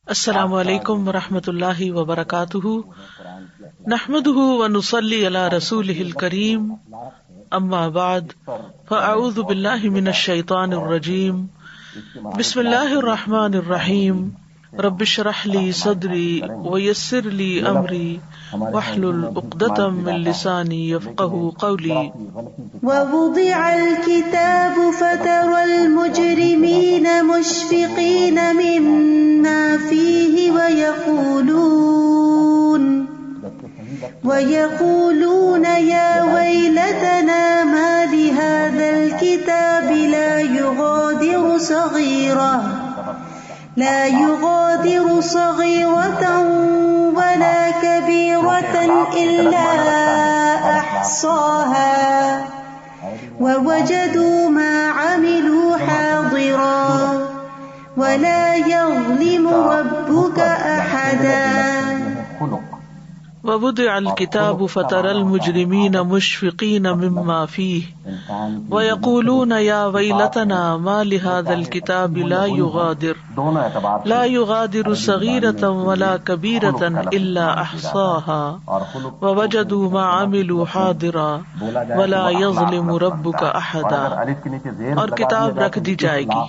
السلام علیکم ورحمۃ اللہ وبرکاتہ، نحمده ونصلی علی رسولہ الکریم، اما بعد فاعوذ باللہ من الشیطان الرجیم، بسم اللہ الرحمن الرحیم، رب اشرح لی صدری ویسر لی امری واحلل عقدۃ من لسانی یفقهوا قولی۔ ووضع الكتاب فترى المجرمين مشفقين مما فيه ويقولون يا ويلتنا ما لهذا الكتاب لا يغادر صغيرة ولا كبيرة إلا أحصاها ووجدوا ما عملوا حاضرا ولا يظلم ربك أحدا۔ ووضع الكتاب فترى المجرمين مشفقين مما فيه ويقولون يا ويلتنا ما لهذا الكتاب لا يغادر صغيرة ولا كبيرة إلا أحصاها ووجدوا ما عملوا حاضرا ولا يظلم ربك أحدا۔ اور کتاب رکھ دی جائے گی،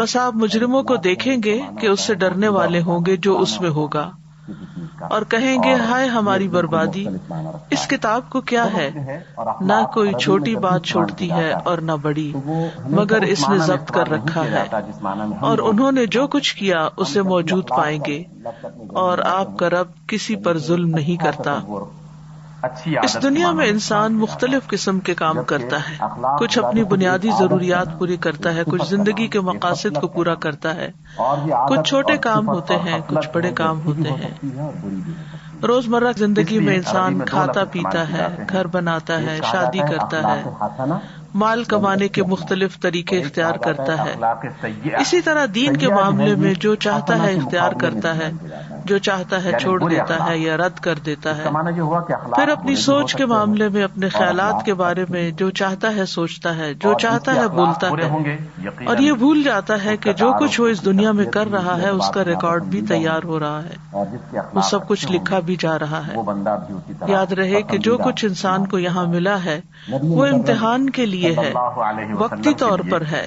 بس آپ مجرموں کو دیکھیں گے کہ اس سے ڈرنے والے ہوں گے جو اس میں ہوگا، اور کہیں گے ہائے ہماری بربادی، اس کتاب کو کیا ہے، نہ کوئی چھوٹی بات چھوڑتی ہے اور نہ بڑی، مگر اس نے ضبط کر رکھا ہے، اور انہوں نے جو کچھ کیا اسے موجود پائیں گے، اور آپ کا رب کسی پر ظلم نہیں کرتا۔ اس دنیا میں انسان مختلف قسم کے کام کرتا ہے، کچھ اپنی بنیادی ضروریات پوری کرتا ہے، کچھ زندگی کے مقاصد کو پورا کرتا ہے، کچھ چھوٹے کام ہوتے ہیں، کچھ بڑے کام ہوتے ہیں۔ روزمرہ زندگی میں انسان کھاتا پیتا ہے، گھر بناتا ہے، شادی کرتا ہے، مال کمانے کے مختلف طریقے اختیار کرتا ہے۔ اسی طرح دین کے معاملے میں جو چاہتا ہے اختیار کرتا ہے، جو چاہتا ہے چھوڑ دیتا ہے یا رد کر دیتا ہے۔ پھر اپنی سوچ کے معاملے میں اپنے خیالات کے بارے میں جو چاہتا ہے سوچتا ہے، جو چاہتا ہے بولتا ہے، اور یہ بھول جاتا ہے کہ جو کچھ وہ اس دنیا میں کر رہا ہے اس کا ریکارڈ بھی تیار ہو رہا ہے، وہ سب کچھ لکھا بھی جا رہا ہے۔ یاد رہے کہ جو کچھ انسان کو یہاں ملا ہے وہ امتحان کے لیے ہے، وقتی طور پر ہے،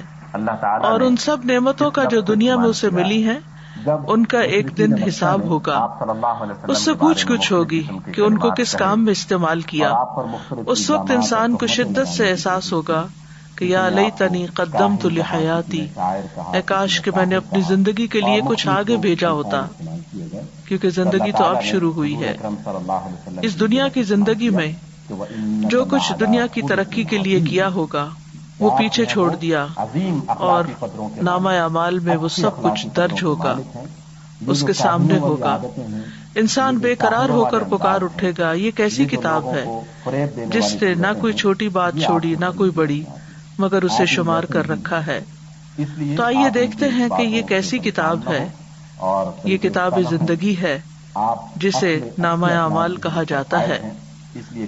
اور ان سب نعمتوں کا جو دنیا میں اسے ملی ہیں ان کا ایک دن حساب ہوگا، اس سے پوچھ گچھ ہوگی کہ ان کو کس کام میں استعمال کیا۔ اس وقت انسان کو شدت سے احساس ہوگا کہ یا لیتنی قدمت لحیاتی، اے کاش کہ میں نے اپنی زندگی کے لیے کچھ آگے بھیجا ہوتا، کیونکہ زندگی تو اب شروع ہوئی ہے۔ اس دنیا کی زندگی میں جو کچھ دنیا کی ترقی کے لیے کیا ہوگا وہ پیچھے چھوڑ دیا، اور نامہ اعمال میں وہ سب کچھ درج ہوگا، اس کے سامنے ہوگا۔ انسان بے قرار ہو کر پکار اٹھے گا، یہ کیسی کتاب ہے جس نے نہ کوئی چھوٹی بات چھوڑی نہ کوئی بڑی، مگر اسے شمار کر رکھا ہے۔ تو آئیے دیکھتے ہیں کہ یہ کیسی کتاب ہے۔ یہ کتاب زندگی ہے جسے نامہ اعمال کہا جاتا ہے۔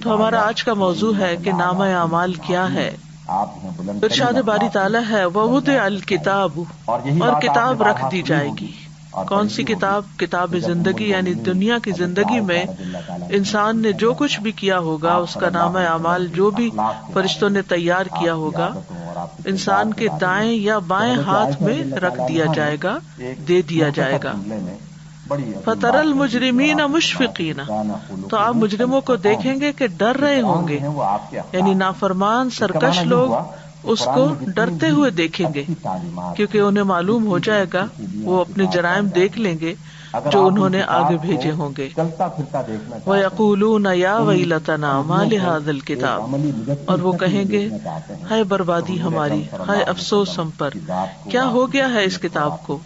تو ہمارا آج کا موضوع ہے کہ نامہ اعمال کیا ہے۔ ارشاد باری تعالیٰ ہے ووضع الکتاب، اور کتاب رکھ دی جائے گی۔ کون سی کتاب؟ کتاب زندگی، یعنی دنیا کی زندگی میں انسان نے جو کچھ بھی کیا ہوگا اس کا نامہ اعمال جو بھی فرشتوں نے تیار کیا ہوگا انسان کے دائیں یا بائیں ہاتھ میں رکھ دیا جائے گا، دے دیا جائے گا۔ فَتَرَى الْمُجْرِمِينَ مُشْفِقِينَ، تو آپ مجرموں کو دیکھیں گے کہ ڈر رہے ہوں گے، یعنی نافرمان سرکش لوگ اس کو ڈرتے ہوئے دیکھیں گے، کیونکہ انہیں معلوم ہو جائے گا، وہ اپنے جرائم دیکھ لیں گے جو انہوں نے آگے بھیجے ہوں گے۔ وَيَقُولُونَ يَا وَيْلَتَنَا مَا لِهَذَا الْكِتَابِ، اور وہ کہیں گے ہائے بربادی ہماری، ہائے افسوس ہم پر، کیا ہو گیا ہے اس کتاب کو؟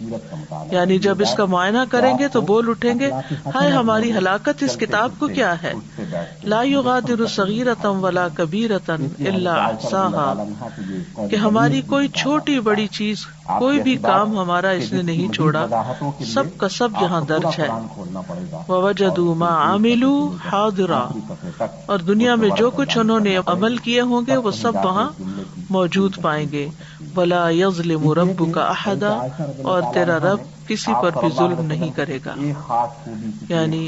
یعنی جب اس کا معائنہ کریں گے تو بول اٹھیں گے ہائے ہماری ہلاکت، اس کتاب کو کیا ہے۔ لا يغادر صغیرۃ ولا کبیرۃ الا احصاها، کہ ہماری کوئی چھوٹی بڑی چیز، کوئی بھی کام ہمارا اس نے نہیں چھوڑا، سب کا سب یہاں درج ہے۔ ووجدوا ما عملوا حاضرا، اور دنیا میں جو کچھ انہوں نے عمل کیے ہوں گے وہ سب وہاں موجود پائیں گے۔ ولا یظلم ربک احدا، اور تیرا رب کسی پر بھی ظلم نہیں کرے گا. یعنی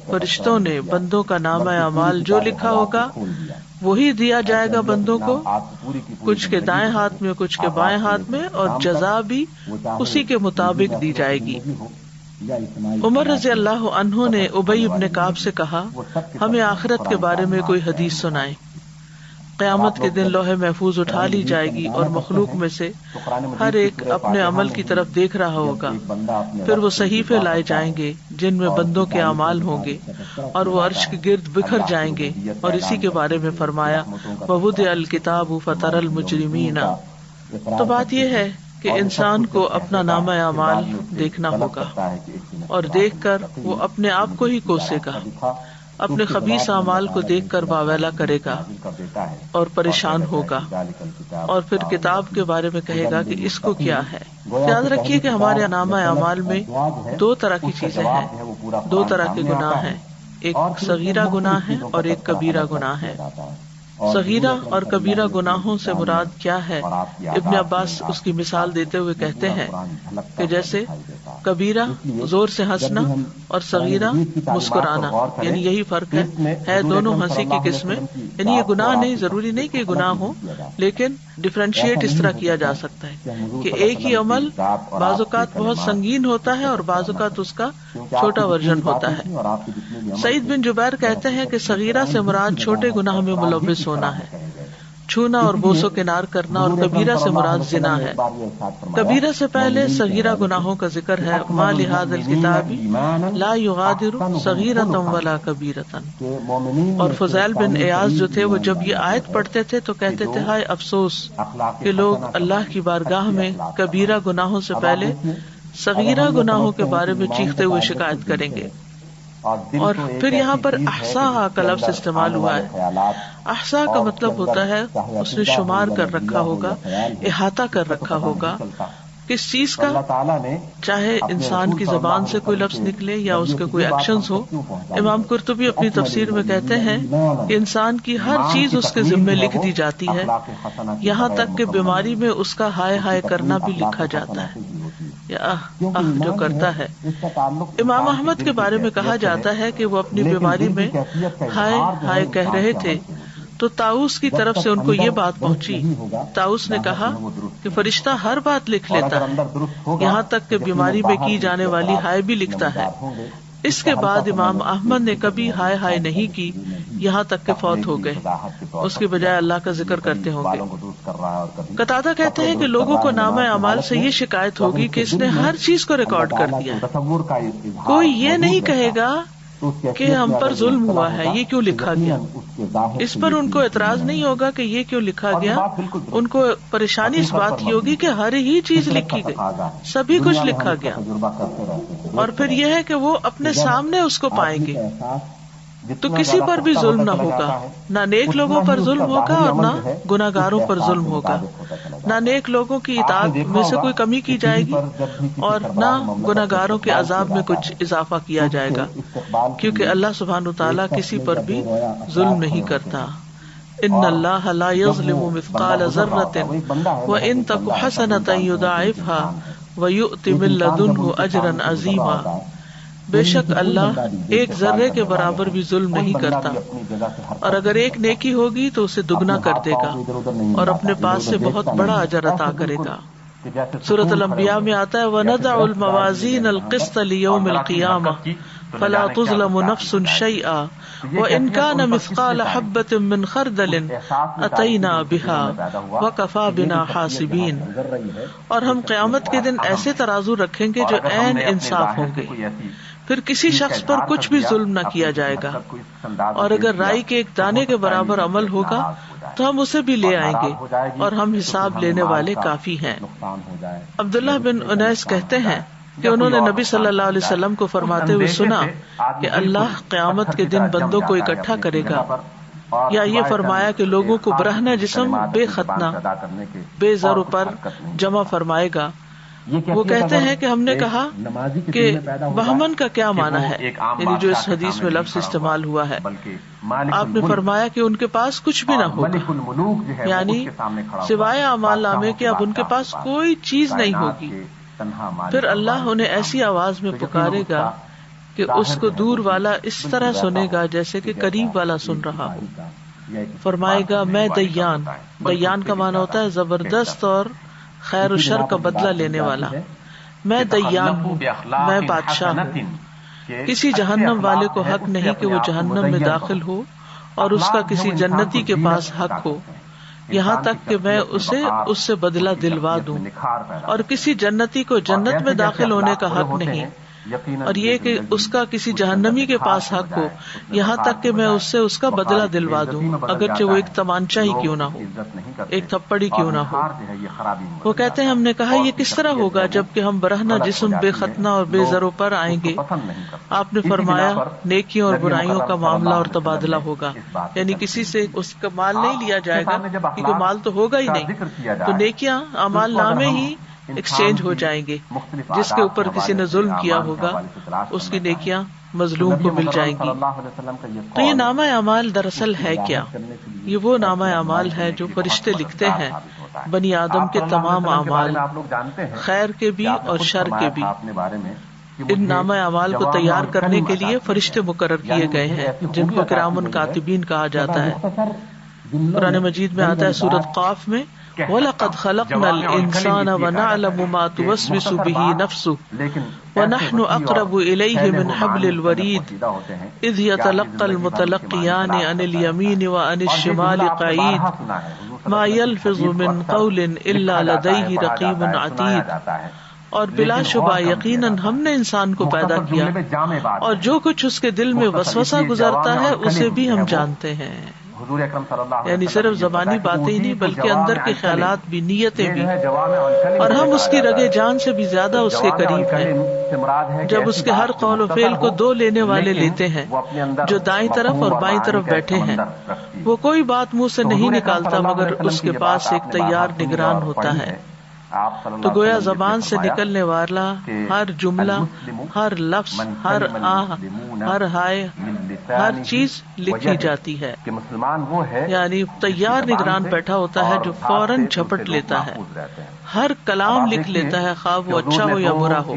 فرشتوں نے بندوں کا نامہ اعمال جو لکھا ہوگا وہی دیا جائے گا بندوں کو، کچھ کے دائیں ہاتھ میں کچھ کے بائیں ہاتھ میں، اور جزا بھی اسی کے مطابق دی جائے گی. عمر رضی اللہ عنہ نے ابی بن کعب سے کہا، ہمیں آخرت کے بارے میں کوئی حدیث سنائیں. قیامت کے دن لوح محفوظ اٹھا لی جائے گی اور مخلوق میں سے ہر ایک اپنے عمل کی طرف دیکھ رہا ہوگا. پھر وہ صحیفے لائے جائیں گے جن میں بندوں کے اعمال ہوں گے، اور وہ عرش کے گرد بکھر جائیں گے. اور اسی کے بارے میں فرمایا وَوُضِعَ الْكِتَابُ فَتَرَى الْمُجْرِمِينَ. تو بات یہ ہے کہ انسان کو اپنا نامہ اعمال دیکھنا ہوگا، اور دیکھ کر وہ اپنے آپ کو ہی کوسے گا، اپنے خبیث اعمال کو دیکھ کر واویلا کرے گا اور پریشان ہوگا، اور پھر کتاب کے بارے میں کہے گا کہ اس کو کیا ہے. یاد رکھیے کہ ہمارے نامہ اعمال میں دو طرح کی چیزیں ہیں، دو طرح کے گناہ ہیں، ایک صغیرہ گناہ ہے اور ایک کبیرہ گناہ ہے. صغیرہ اور کبیرہ گناہوں سے مراد کیا ہے؟ ابن عباس اس کی مثال دیتے ہوئے کہتے ہیں کہ جیسے کبیرہ زور سے ہنسنا اور صغیرہ مسکرانا، یعنی یہی فرق ہے دونوں ہنسی کی قسمیں. یعنی یہ گناہ نہیں، ضروری نہیں کہ گناہ ہو، لیکن ڈفرینشیٹ اس طرح کیا جا سکتا ہے کہ ایک ہی عمل بعض اوقات بہت سنگین ہوتا ہے اور بعض اوقات اس کا چھوٹا ورژن ہوتا ہے. سعید بن جبیر کہتے ہیں کہ صغیرہ سے مراد چھوٹے گناہ میں ملوث ہونا ہے، چھونا اور بوسو کنار کرنا، اور کبیرہ سے مراد زنا ہے. کبیرہ سے پہلے صغیرہ گناہوں کا ذکر ہے. ما لہذا الکتاب لا یغادر صغیرۃ ولا کبیرۃ. اور فضیل بن عیاض جو تھے وہ جب یہ آیت پڑھتے تھے تو کہتے تھے ہائے افسوس کہ لوگ اللہ کی بارگاہ میں کبیرہ گناہوں سے پہلے صغیرہ گناہوں کے بارے میں چیختے ہوئے شکایت کریں گے. اور پھر یہاں پر احصاء کا لفظ استعمال ہوا ہے. احصاء کا مطلب ہوتا ہے اس نے شمار کر رکھا ہوگا، احاطہ کر رکھا ہوگا کس چیز کا، چاہے انسان کی زبان سے کوئی لفظ نکلے یا اس کے کوئی ایکشنز ہو. امام قرطبی اپنی تفسیر میں کہتے ہیں کہ انسان کی ہر چیز اس کے ذمے لکھ دی جاتی ہے، یہاں تک کہ بیماری میں اس کا ہائے ہائے کرنا بھی لکھا جاتا ہے، یا جو کرتا ہے. امام احمد کے بارے میں کہا جاتا ہے کہ وہ اپنی بیماری میں ہائے ہائے کہہ رہے تھے تو طاؤس کی طرف سے ان کو یہ بات پہنچی. طاؤس نے کہا کہ فرشتہ ہر بات لکھ لیتا ہے، یہاں تک کہ بیماری میں کی جانے والی ہائے بھی لکھتا ہے. اس کے بعد امام احمد نے کبھی ہائے ہائے نہیں کی یہاں تک کہ فوت ہو گئے، اس کے بجائے اللہ کا ذکر کرتے ہوں گے. قتادہ کہتے ہیں کہ لوگوں کو نامہ اعمال سے یہ شکایت ہوگی کہ اس نے ہر چیز کو ریکارڈ کر دیا ہے. کوئی یہ نہیں کہے گا کہ ہم پر ظلم ہوا ہے، یہ کیوں لکھا گیا. اس پر ان کو اعتراض نہیں ہوگا کہ یہ کیوں لکھا گیا، ان کو پریشانی اس بات کی ہوگی کہ ہر ہی چیز لکھی گئی، سبھی کچھ لکھا گیا. اور پھر یہ ہے کہ وہ اپنے سامنے اس کو پائیں گے، تو کسی پر بھی ظلم نہ ہوگا، نہ نیک لوگوں پر ظلم ہوگا اور نہ گناہ گاروں پر ظلم ہوگا. نہ نیک لوگوں کی اطاعت میں سے کوئی کمی کی جائے گی اور نہ گناہ گاروں کے عذاب میں کچھ اضافہ کیا جائے گا، کیونکہ اللہ سبحانہ وتعالیٰ کسی پر بھی ظلم نہیں کرتا. ان اللہ لا یظلم مثقال ذرۃ وان تک حسنۃ یضاعفها ویؤت من لدنہ اجرا عظیما. بے شک اللہ ایک ذرے کے برابر بھی ظلم نہیں کرتا، اور اگر ایک نیکی ہوگی تو اسے دگنا کر دے گا اور اپنے پاس سے بہت بڑا اجر عطا کرے گا. سورۃ الانبیاء میں آتا ہے وَنَضَعُ الْمَوَازِينَ الْقِسْطَ لِيَوْمِ الْقِيَامَةِ فَلَا تُظْلَمُ نَفْسٌ شَيْئًا وَإِنْ كَانَ مِثْقَالَ حَبَّةٍ مِّنْ خَرْدَلٍ أَتَيْنَا بِهَا وَكَفَىٰ بِنَا حَاسِبِينَ. اور ہم قیامت کے دن ایسے ترازو رکھیں گے جو عین انصاف ہوں گے، پھر کسی شخص پر کچھ بھی ظلم نہ کیا جائے گا، اور اگر رائی کے ایک دانے کے برابر عمل ہوگا تو ہم اسے بھی لے آئیں گے، اور ہم حساب لینے والے کافی ہیں. عبداللہ بن انیس کہتے ہیں کہ انہوں نے نبی صلی اللہ علیہ وسلم کو فرماتے ہوئے سنا کہ اللہ قیامت کے دن بندوں کو اکٹھا کرے گا، یا یہ فرمایا کہ لوگوں کو برہنہ جسم بے ختنہ بے زر پر جمع فرمائے گا، وہ کہتے ہیں کہ ہم نے کہا کہ بہمن کا کیا معنی ہے، یعنی جو اس حدیث میں لفظ استعمال ہوا ہے. آپ نے فرمایا کہ ان کے پاس کچھ بھی نہ ہوگا، یعنی سوائے اعمال نامے کے اب ان کے پاس کوئی چیز نہیں ہوگی. پھر اللہ انہیں ایسی آواز میں پکارے گا کہ اس کو دور والا اس طرح سنے گا جیسے کہ قریب والا سن رہا ہو. فرمائے گا میں دیان. دیان کا معنی ہوتا ہے زبردست اور خیر و شر کا بدلہ لینے والا. میں دیان ہوں، میں بادشاہ ہوں. کسی جہنم والے کو حق نہیں کہ وہ جہنم میں داخل ہو اور اس کا کسی جنتی کے پاس حق ہو، یہاں تک کہ میں اسے اس سے بدلہ دلوا دوں. اور کسی جنتی کو جنت میں داخل ہونے کا حق نہیں، اور یہ کہ اس کا کسی جہنمی کے پاس حق ہو، یہاں تک کہ میں اس سے اس کا بدلہ دلوا دوں، اگرچہ وہ ایک تمانچہ ہی کیوں نہ ہو، ایک تھپڑ ہی کیوں نہ ہو. وہ کہتے ہیں ہم نے کہا یہ کس طرح ہوگا جبکہ ہم برہنہ جسم بے ختنہ اور بے زروں پر آئیں گے. آپ نے فرمایا نیکیوں اور برائیوں کا معاملہ اور تبادلہ ہوگا، یعنی کسی سے اس کا مال نہیں لیا جائے گا کیونکہ مال تو ہوگا ہی نہیں، تو نیکیاں اعمال نامے ہی ایکسچینج ہو جائیں گے. جس کے اوپر کسی نے ظلم کیا ہوگا اس کی نیکیاں مظلوم کو مل جائیں گی. تو یہ نامہ اعمال دراصل ہے کیا؟ یہ وہ نامہ اعمال ہے جو فرشتے لکھتے ہیں بنی آدم کے تمام اعمال، خیر کے بھی اور شر کے بھی. ان نامہ اعمال کو تیار کرنے کے لیے فرشتے مقرر کیے گئے ہیں جن کو کرام کاتبین کہا جاتا ہے. قرآن مجید میں آتا ہے سورۃ قاف میں وَلَقَدْ خَلَقْنَا الْإِنسَانَ وَنَعْلَمُ مَا تُوَسْوِسُ بِهِ نَفْسُهُ وَنَحْنُ أَقْرَبُ إِلَيْهِ مِنْ حَبْلِ الْوَرِيدِ إِذْ يَتَلَقَّى الْمُتَلَقِّيَانِ عَنِ الْيَمِينِ وَعَنِ الشِّمَالِ قَعِيدٌ مَا يَلْفِظُ مِنْ قَوْلٍ إِلَّا لَدَيْهِ رَقِيبٌ عَتِيدٌ. اور بلا شبہ یقیناً ہم نے انسان کو پیدا کیا اور جو کچھ اس کے دل میں وسوسہ گزرتا ہے اسے بھی ہم جانتے ہیں. یعنی صرف زبانی باتیں ہی نہیں بلکہ اندر کے خیالات بھی، نیتیں بھی، اور ہم اس کی رگے جان سے بھی زیادہ اس کے قریب ہیں. جب اس کے ہر قول و فعل کو دو لینے والے لیتے ہیں جو دائیں طرف اور بائیں طرف بیٹھے ہیں، وہ کوئی بات منہ سے نہیں نکالتا مگر اس کے پاس ایک تیار نگران ہوتا ہے. تو گویا زبان سے نکلنے والا ہر جملہ، ہر لفظ، ہر آہ، ہر ہائے، ہر چیز لکھی جاتی ہے. یعنی تیار نگران بیٹھا ہوتا ہے جو فوراً جھپٹ لیتا ہے، ہر کلام لکھ لیتا ہے خواہ وہ اچھا ہو یا برا ہو.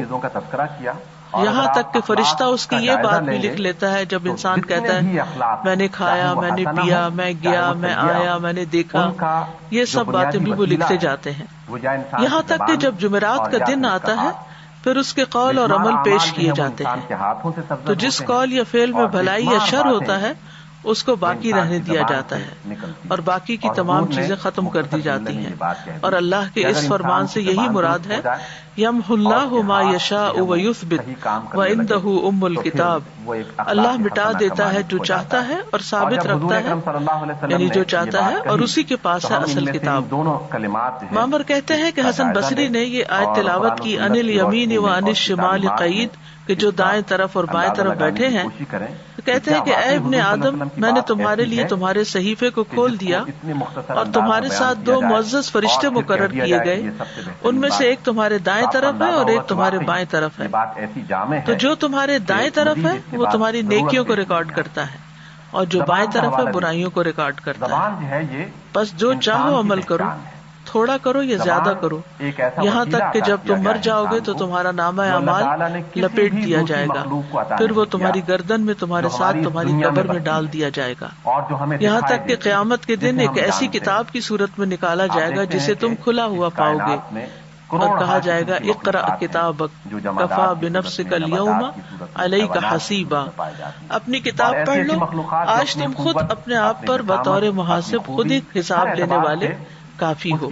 یہاں تک کہ فرشتہ اس کی یہ بات بھی لکھ لیتا ہے جب انسان کہتا ہے میں نے کھایا، میں نے پیا، میں گیا، میں آیا، میں نے دیکھا، یہ سب باتیں بھی وہ لکھتے جاتے ہیں. یہاں تک کہ جب جمعرات کا دن آتا ہے پھر اس کے قول اور عمل پیش کیے جاتے ہیں. تو جس قول یا فعل میں بھلائی یا شر ہوتا ہے اس کو باقی رہنے دیا جاتا ہے اور باقی کی تمام چیزیں ختم کر دی جاتی ہیں. اور اللہ کے اس فرمان سے یہی مراد ہے یمحو اللہ ما یشاء ویثبت وعندہ ام الکتاب. اللہ مٹا دیتا ہے جو چاہتا ہے اور ثابت رکھتا ہے، یعنی جو چاہتا ہے، اور اسی کے پاس ہے اصل کتاب. معمر کہتے ہیں کہ حسن بصری نے یہ آیت تلاوت کی عن الیمین وعن الشمال قعید، کہ جو دائیں طرف اور بائیں طرف بیٹھے ہیں. کہتے ہیں کہ اے ابن آدم، میں نے تمہارے لیے تمہارے صحیفے کو کھول دیا اور تمہارے ساتھ دو معزز فرشتے مقرر کیے گئے، ان میں سے ایک تمہارے دائیں طرف ہے اور ایک تمہارے بائیں طرف ہے. تو جو تمہارے دائیں طرف ہے وہ تمہاری نیکیوں کو ریکارڈ کرتا ہے اور جو بائیں طرف ہے برائیوں کو ریکارڈ کرتا ہے. بس جو چاہو عمل کرو، تھوڑا کرو یا زیادہ کرو، یہاں تک کہ جب تم مر جاؤ گے تو تمہارا نامہ اعمال لپیٹ دیا جائے گا، پھر وہ تمہاری گردن میں تمہارے ساتھ تمہاری قبر میں ڈال دیا جائے گا، یہاں تک کہ قیامت کے دن ایک ایسی کتاب کی صورت میں نکالا جائے گا جسے تم کھلا ہوا پاؤ گے اور کہا جائے گا اقرأ کتابک کفی بنفسک اليوم علیک حسیبا. اپنی کتاب پڑھ لو، آج تم خود اپنے آپ پر بطور محاسب خود ہی حساب لینے والے کافی ہو.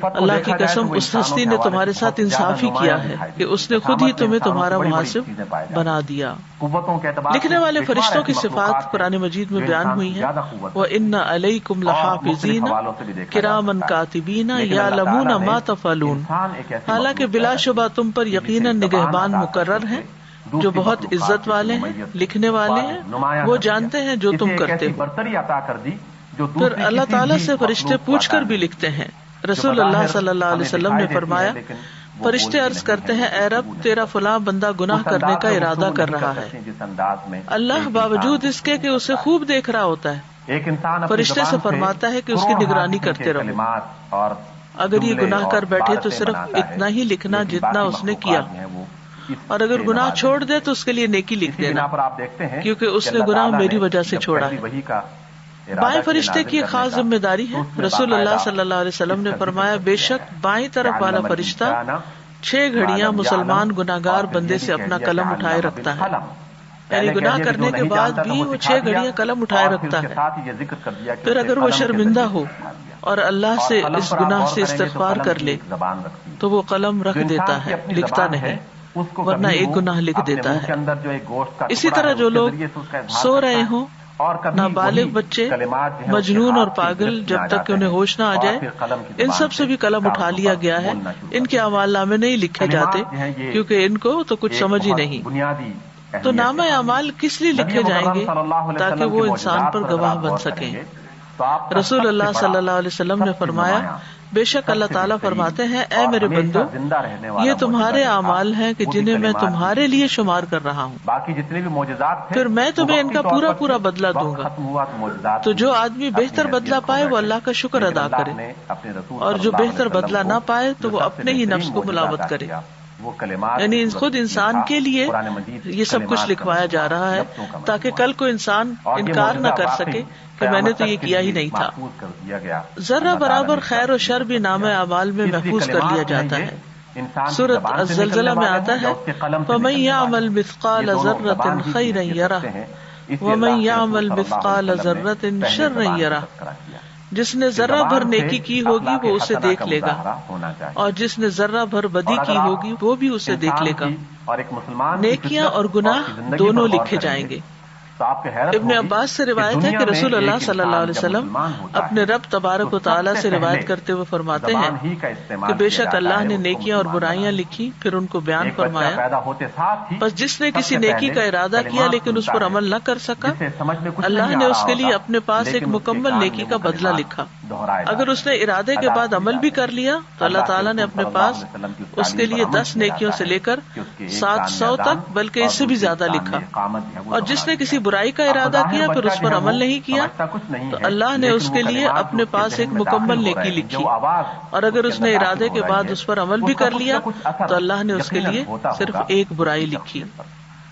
اللہ کی قسم اس ہستی نے تمہارے ساتھ انصاف ہی کیا ہے کہ اس نے خود ہی تمہیں تمہارا محاسب بنا دیا. لکھنے والے فرشتوں کی صفات قرآن مجید میں بیان ہوئی ہیں. وَإِنَّ عَلَيْكُمْ لَحَافِظِينَ كِرَامًا كَاتِبِينَ يَعْلَمُونَ مَا تَفْعَلُونَ. حالانکہ بلا شبہ تم پر یقیناً نگہبان مقرر ہیں جو بہت عزت والے ہیں، لکھنے والے ہیں، وہ جانتے ہیں جو تم کرتے ہو. پھر اللہ تعالیٰ سے فرشتے پوچھ کر بھی لکھتے ہیں. رسول اللہ صلی اللہ علیہ وسلم نے فرمایا فرشتے عرض کرتے ہیں اے رب تیرا فلاں بندہ گناہ کرنے کا ارادہ کر رہا ہے. اللہ باوجود اس کے کہ اسے خوب دیکھ رہا ہوتا ہے فرشتے سے فرماتا ہے کہ اس کی نگرانی کرتے رہو. اگر یہ گناہ کر بیٹھے تو صرف اتنا ہی لکھنا جتنا اس نے کیا، اور اگر گناہ چھوڑ دے تو اس کے لیے نیکی لکھ دینا کیونکہ اس نے گناہ میری وجہ سے چھوڑا ہے. بائیں فرشتے کی ایک خاص ذمہ داری ہے. رسول اللہ صلی اللہ علیہ وسلم نے فرمایا بے شک بائیں طرف والا فرشتہ 6 گھڑیاں مسلمان گناہگار بندے سے اپنا قلم اٹھائے رکھتا ہے، یعنی گناہ کرنے کے بعد بھی وہ 6 گھڑیاں قلم اٹھائے رکھتا ہے. پھر اگر وہ شرمندہ ہو اور اللہ سے اس گناہ سے استغفار کر لے تو وہ قلم رکھ دیتا ہے، لکھتا نہیں، ورنہ ایک گناہ لکھ دیتا ہے. اسی طرح جو لوگ سو رہے ہوں، نابالغ بچے، مجنون اور پاگل، جب تک کہ انہیں ہوش نہ آ جائے، ان سب سے بھی قلم اٹھا لیا گیا ہے. ان کے اعمال نامے نہیں لکھے جاتے کیونکہ ان کو تو کچھ سمجھ ہی نہیں. تو نامہ اعمال کس لیے لکھے جائیں گے؟ تاکہ وہ انسان پر گواہ بن سکیں. رسول اللہ صلی اللہ علیہ وسلم نے فرمایا بے شک اللہ تعالیٰ فرماتے ہیں اے میرے بندو یہ تمہارے اعمال ہیں کہ جنہیں میں تمہارے لیے شمار کر رہا ہوں، پھر میں تمہیں ان کا پورا پورا بدلہ دوں گا. تو جو آدمی بہتر بدلہ پائے وہ اللہ کا شکر ادا کرے، اور جو بہتر بدلہ نہ پائے تو وہ اپنے ہی نفس کو ملامت کرے. یعنی خود انسان کے لیے یہ سب کچھ لکھوایا جا رہا ہے تاکہ کل کو انسان انکار نہ کر سکے کہ میں نے تو یہ کیا ہی نہیں تھا. ذرہ برابر خیر و شر بھی نامہ اعمال میں محفوظ کر لیا جاتا ہے. سورۃ الزلزلہ میں آتا ہے فَمَن يَعْمَلْ مِثْقَالَ ذَرَّةٍ خَيْرًا يَرَهُ وَمَن يَعْمَلْ مِثْقَالَ ذَرَّةٍ شَرًّا يَرَهُ. جس نے ذرہ بھر نیکی کی ہوگی وہ اسے دیکھ لے گا، اور جس نے ذرہ بھر بدی کی ہوگی وہ بھی اسے دیکھ لے گا. نیکیاں اور گناہ دونوں لکھے جائیں گے. ابن عباس سے روایت ہے کہ رسول اللہ صلی اللہ علیہ وسلم اپنے رب تبارک و تعالیٰ سے روایت کرتے ہوئے فرماتے ہیں کہ بے شک اللہ نے نیکیاں اور برائیاں لکھی پھر ان کو بیان فرمایا. بس جس نے کسی نیکی کا ارادہ کیا لیکن اس پر عمل نہ کر سکا، اللہ نے اس کے لیے اپنے پاس ایک مکمل نیکی کا بدلہ لکھا. اگر اس نے ارادے کے بعد عمل بھی کر لیا تو اللہ تعالیٰ نے اپنے پاس اس کے لیے 10 نیکیوں سے لے کر 700 تک بلکہ اس سے بھی زیادہ لکھا. اور جس نے کسی برائی کا ارادہ کیا پھر اس پر عمل نہیں کیا تو اللہ نے اس کے لیے اپنے پاس ایک مکمل نیکی لکھی. اور اگر اس نے ارادے کے بعد اس پر عمل بھی کر لیا تو اللہ نے اس کے لیے صرف ایک برائی لکھی.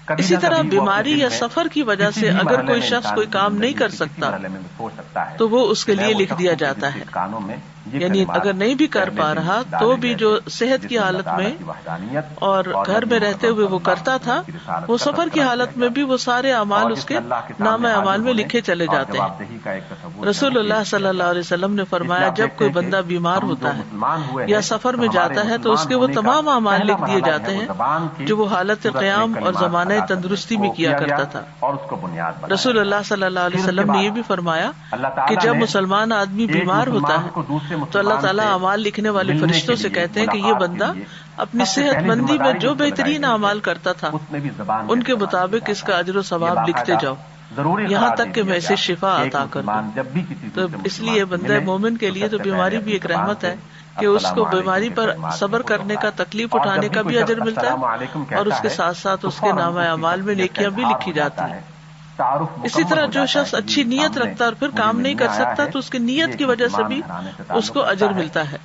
اسی طرح بیماری یا سفر کی وجہ سے اگر کوئی شخص کوئی کام نہیں کر سکتا تو وہ اس کے لیے لکھ دیا جاتا ہے. یعنی اگر نہیں بھی کر پا رہا تو بھی جو صحت کی حالت میں اور گھر میں رہتے ہوئے وہ کرتا تھا، وہ سفر کی حالت میں بھی وہ سارے اعمال اس کے نامہ اعمال میں لکھے چلے جاتے ہیں. رسول اللہ صلی اللہ علیہ وسلم نے فرمایا جب کوئی بندہ بیمار ہوتا ہے یا سفر میں جاتا ہے تو اس کے وہ تمام اعمال لکھ دیے جاتے ہیں جو وہ حالت قیام اور زمانہ تندرستی میں کیا کرتا تھا. رسول اللہ صلی اللہ علیہ وسلم نے یہ بھی فرمایا کہ جب مسلمان آدمی بیمار ہوتا ہے تو اللہ تعالیٰ اعمال لکھنے والے فرشتوں سے کہتے ہیں کہ یہ بندہ اپنی صحت مندی میں جو بہترین اعمال کرتا تھا ان کے مطابق اس کا اجر و ثواب لکھتے جاؤ یہاں تک کہ میں اسے شفا عطا کر دوں. تو اس لیے بندہ مومن کے لیے تو بیماری بھی ایک رحمت ہے کہ اس کو بیماری پر صبر کرنے کا، تکلیف اٹھانے کا بھی اجر ملتا ہے اور اس کے ساتھ ساتھ اس کے نامہ اعمال میں نیکیاں بھی لکھی جاتی ہیں. اسی طرح جو شخص اچھی نیت رکھتا اور پھر کام نہیں کر سکتا تو اس کی نیت کی وجہ سے بھی اس کو اجر ملتا ہے.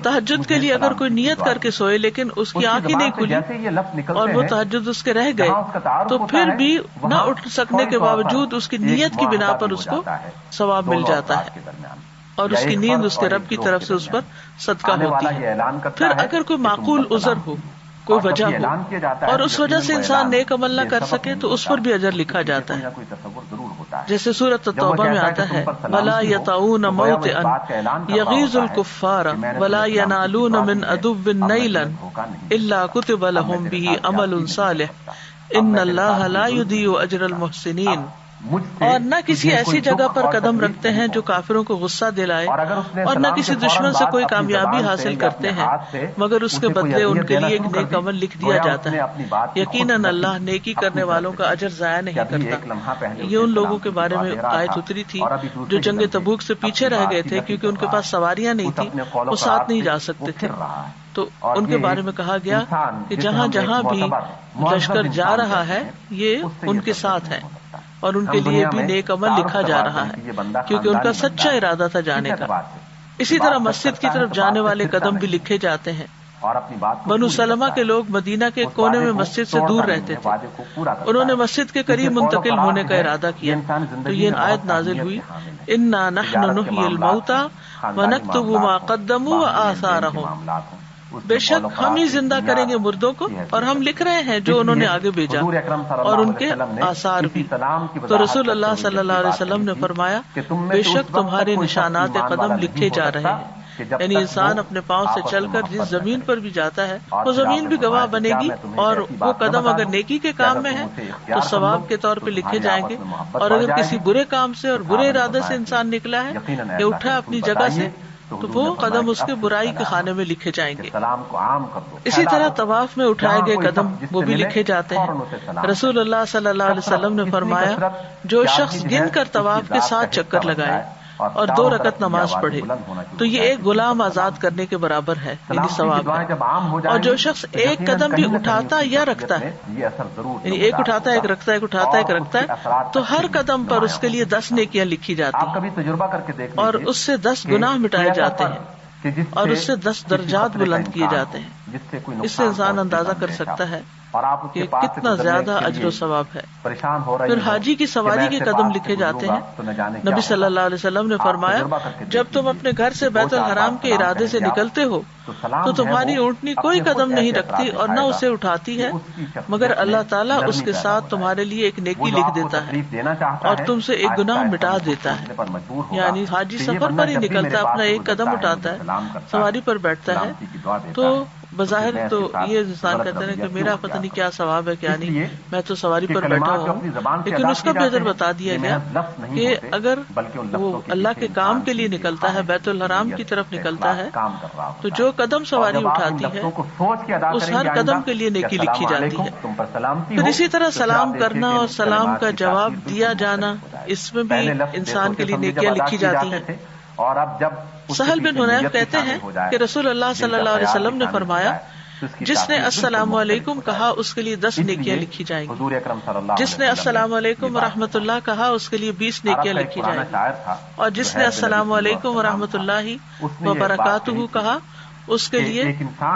تہجد کے لیے اگر کوئی نیت کر کے سوئے لیکن اس کی آنکھ ہی نہیں کھلی اور وہ تہجد اس کے رہ گئے تو پھر بھی نہ اٹھ سکنے کے باوجود اس کی نیت کی بنا پر اس کو ثواب مل جاتا ہے اور اس کی نیند اس کے رب کی طرف سے اس پر صدقہ ہوتی ہے. پھر اگر کوئی معقول عذر ہو، کوئی وجہ ہو اور اس وجہ سے انسان نیک عمل نہ کر سکے تو اس پر بھی اجر لکھا جاتا ہے. جیسے سورۃ التوبہ میں آتا ہے وَلَا يَطَعُونَ مَوْطِئًا يَغِيظُ الْكُفَّارَ وَلَا يَنَالُونَ مِنْ عَدُوٍّ نَيْلًا إِلَّا كُتِبَ لَهُمْ بِهِ عَمَلٌ صَالِحٌ إِنَّ اللَّهَ لَا يُضِيعُ أَجْرَ الْمُحْسِنِينَ. اور نہ کسی ایسی جگہ پر قدم رکھتے ہیں جو کافروں کو غصہ دلائے اور نہ کسی دشمن سے کوئی کامیابی حاصل کرتے ہیں مگر اس کے بدلے ان کے لیے ایک نیک عمل لکھ دیا جاتا ہے. یقیناً اللہ نیکی کرنے والوں کا اجر ضائع نہیں کرتا. یہ ان لوگوں کے بارے میں آیت اتری تھی جو جنگ تبوک سے پیچھے رہ گئے تھے کیونکہ ان کے پاس سواریاں نہیں تھی، وہ ساتھ نہیں جا سکتے تھے. تو ان کے بارے میں کہا گیا کہ جہاں جہاں بھی لشکر جا رہا ہے یہ ان کے ساتھ ہے اور ان کے لیے بھی نیک عمل لکھا جا رہا ہے کیونکہ ان کا سچا ارادہ تھا جانے کا. اسی طرح مسجد کی طرف جانے والے قدم بھی لکھے جاتے ہیں. بنو سلمہ کے لوگ مدینہ کے کونے میں مسجد سے دور رہتے تھے. انہوں نے مسجد کے قریب منتقل ہونے کا ارادہ کیا تو یہ آیت نازل ہوئی انا نحن نحیی الموتى ونکتب ما قدموا وآثارهم. بے شک ہم ہی زندہ کریں گے مردوں کو اور ہم لکھ رہے ہیں جو انہوں نے آگے بھیجا اور ان کے آثار بھی. تو رسول اللہ صلی اللہ علیہ وسلم نے فرمایا بے شک تمہارے نشانات قدم لکھے جا رہے ہیں. یعنی انسان اپنے پاؤں سے چل کر جس زمین پر بھی جاتا ہے وہ زمین بھی گواہ بنے گی اور وہ قدم اگر نیکی کے کام میں ہے تو ثواب کے طور پہ لکھے جائیں گے اور اگر کسی برے کام سے اور برے ارادے سے انسان نکلا ہے یا اٹھا اپنی جگہ سے تو وہ قدم اس کے برائی کے خانے میں لکھے جائیں گے. اسی طرح طواف میں اٹھائے گئے قدم وہ بھی لکھے جاتے ہیں. رسول اللہ صلی اللہ علیہ وسلم نے فرمایا جو شخص گن کر طواف کے 7 چکر لگائے اور 2 رکعت نماز پڑھے تو یہ ایک غلام آزاد کرنے کے برابر ہے یعنی ثواب ہے. اور جو شخص ایک قدم بھی اٹھاتا یا رکھتا ہے یعنی ایک اٹھاتا ہے ایک رکھتا ہے ایک اٹھاتا ہے ایک رکھتا ہے تو ہر قدم پر اس کے لیے 10 نیکیاں لکھی جاتی ہیں اور اس سے 10 گناہ مٹائے جاتے ہیں اور اس سے 10 درجات بلند کیے جاتے ہیں. اس سے انسان اندازہ کر سکتا ہے کہ کتنا زیادہ اجر و ثواب ہے. پھر حاجی کی سواری کے قدم لکھے جاتے ہیں. نبی صلی اللہ علیہ وسلم نے فرمایا جب تم اپنے گھر سے بیت الحرام کے ارادے سے نکلتے ہو تو تمہاری اونٹنی کوئی قدم نہیں رکھتی اور نہ اسے اٹھاتی ہے مگر اللہ تعالیٰ اس کے ساتھ تمہارے لیے ایک نیکی لکھ دیتا ہے اور تم سے ایک گناہ مٹا دیتا ہے. یعنی حاجی سفر پر ہی نکلتا ہے اپنا ایک قدم اٹھاتا ہے سواری پر بیٹھتا ہے تو بظاہر تو یہ انسان کہتے ہیں کہ میرا پتہ نہیں کیا ثواب ہے کیا نہیں میں تو سواری پر بیٹھا ہوں لیکن اس کا بھی ادھر بتا دیا گیا کہ اگر وہ اللہ کے کام کے لیے نکلتا ہے بیت الحرام کی طرف نکلتا ہے تو جو قدم سواری اٹھاتی ہے اس ہر قدم کے لیے نیکی لکھی جاتی ہے. پھر اسی طرح سلام کرنا اور سلام کا جواب دیا جانا اس میں بھی انسان کے لیے نیکیاں لکھی جاتی ہیں. اور اب جب سہل بن حنیف کہتے ہیں کہ رسول اللہ صلی اللہ علیہ وسلم نے فرمایا جس نے السلام علیکم کہا اس کے لیے 10 نیکیاں لکھی جائیں گی. جس نے السلام علیکم ورحمۃ اللہ کہا اس کے لیے 20 نیکیاں لکھی جائیں گی اور جس نے السلام علیکم ورحمۃ اللہ وبرکاتہ کہا اس کے لیے